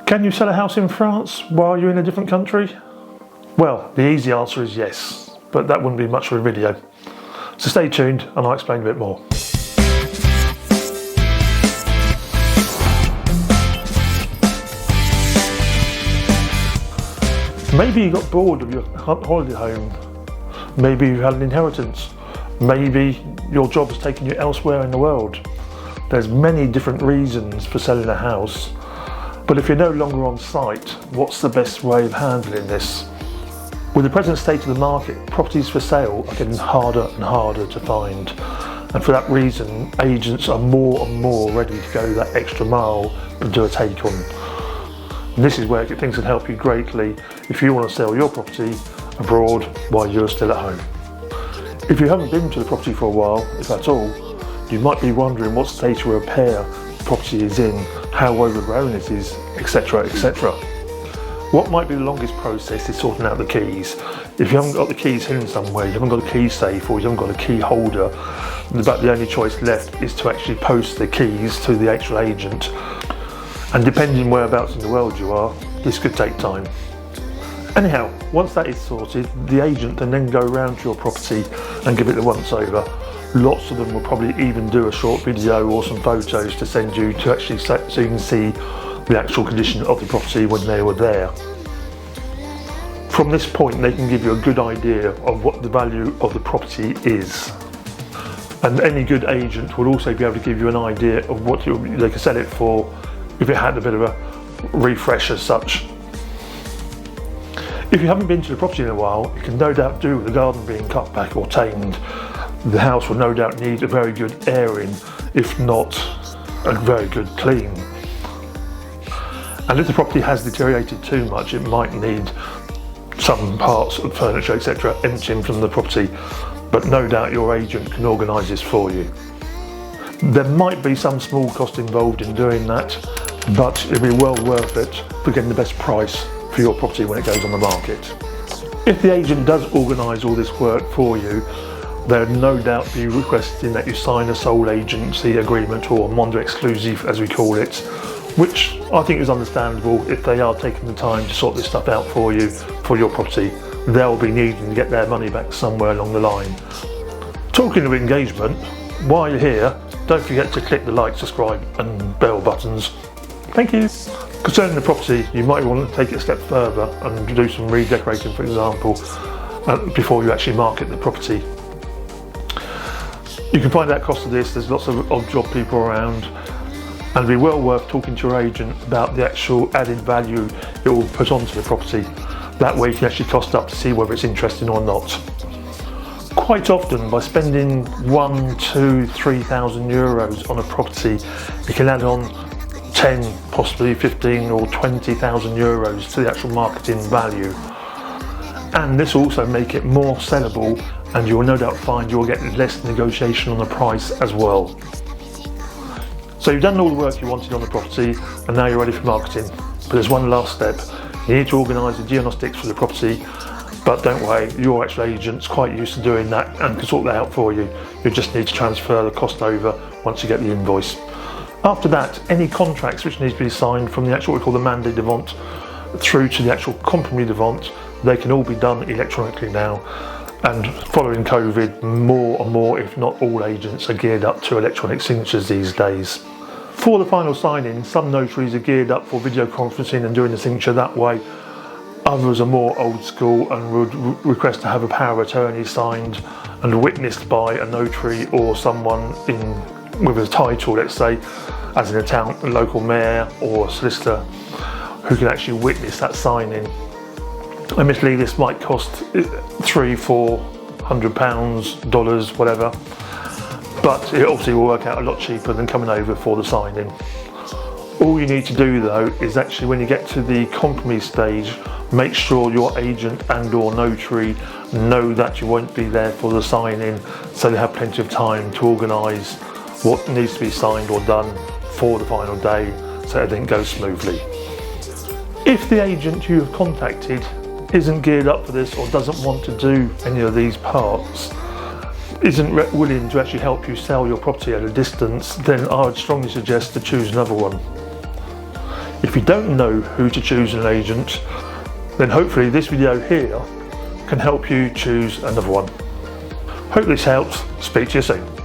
Can you sell a house in France while you're in a different country? Well, the easy answer is yes, but that wouldn't be much of a video. So stay tuned and I'll explain a bit more. Maybe you got bored of your holiday home. Maybe you had an inheritance. Maybe your job has taken you elsewhere in the world. There's many different reasons for selling a house. But if you're no longer on site, what's the best way of handling this? With the present state of the market, properties for sale are getting harder and harder to find. And for that reason, agents are more and more ready to go that extra mile and do a take on. And this is where things can help you greatly if you want to sell your property abroad while you're still at home. If you haven't been to the property for a while, if at all, you might be wondering what state of repair the property is in, how overgrown it is, etc, etc. What might be the longest process is sorting out the keys. If you haven't got the keys hidden somewhere, you haven't got a key safe or you haven't got a key holder, about the only choice left is to actually post the keys to the actual agent. And depending on whereabouts in the world you are, this could take time. Anyhow, once that is sorted, the agent can then go around to your property and give it a once over. Lots of them will probably even do a short video or some photos to send you to actually so you can see the actual condition of the property when they were there. From this point, they can give you a good idea of what the value of the property is. And any good agent will also be able to give you an idea of what they can sell it for if it had a bit of a refresh as such. If you haven't been to the property in a while, it can no doubt do with the garden being cut back or tamed. The house will no doubt need a very good airing, if not a very good clean. And if the property has deteriorated too much, it might need some parts of furniture, etc. emptying from the property, but no doubt your agent can organise this for you. There might be some small cost involved in doing that, but it'll be well worth it for getting the best price for your property when it goes on the market. If the agent does organise all this work for you, they'll no doubt be requesting that you sign a sole agency agreement, or Mondo exclusive as we call it, which I think is understandable if they are taking the time to sort this stuff out for you for your property. They'll be needing to get their money back somewhere along the line. Talking of engagement, while you're here, don't forget to click the like, subscribe and bell buttons. Thank you. Concerning the property, you might want to take it a step further and do some redecorating, for example, before you actually market the property. You can find out cost of this. There's lots of odd job people around, and it'd be well worth talking to your agent about the actual added value it will put onto the property. That way you can actually cost up to see whether it's interesting or not. Quite often, by spending 1, 2, 3,000 euros on a property, you can add on 10, possibly 15 or 20,000 euros to the actual marketing value. And this will also make it more sellable, and you'll no doubt find you'll get less negotiation on the price as well. So you've done all the work you wanted on the property, and now you're ready for marketing. But there's one last step. You need to organise the diagnostics for the property, but don't worry, your actual agent's quite used to doing that and can sort that out for you. You just need to transfer the cost over once you get the invoice. After that, any contracts which need to be signed from the actual, what we call the mandate de vente, through to the actual compromis de vente, they can all be done electronically now. And following COVID, more and more, if not all agents are geared up to electronic signatures these days. For the final sign-in, some notaries are geared up for video conferencing and doing the signature that way. Others are more old school and would request to have a power of attorney signed and witnessed by a notary or someone with a title, let's say, as in a local mayor or a solicitor, who can actually witness that sign-in. Admittedly, this might cost £300-400, dollars, whatever, but it obviously will work out a lot cheaper than coming over for the sign-in. All you need to do though is actually, when you get to the compromise stage, make sure your agent and or notary know that you won't be there for the sign-in, so they have plenty of time to organise what needs to be signed or done for the final day, so everything goes smoothly. If the agent you have contacted isn't geared up for this or doesn't want to do any of these parts, isn't willing to actually help you sell your property at a distance, then I would strongly suggest to choose another one. If you don't know who to choose as an agent, then hopefully this video here can help you choose another one. Hope this helps. Speak to you soon.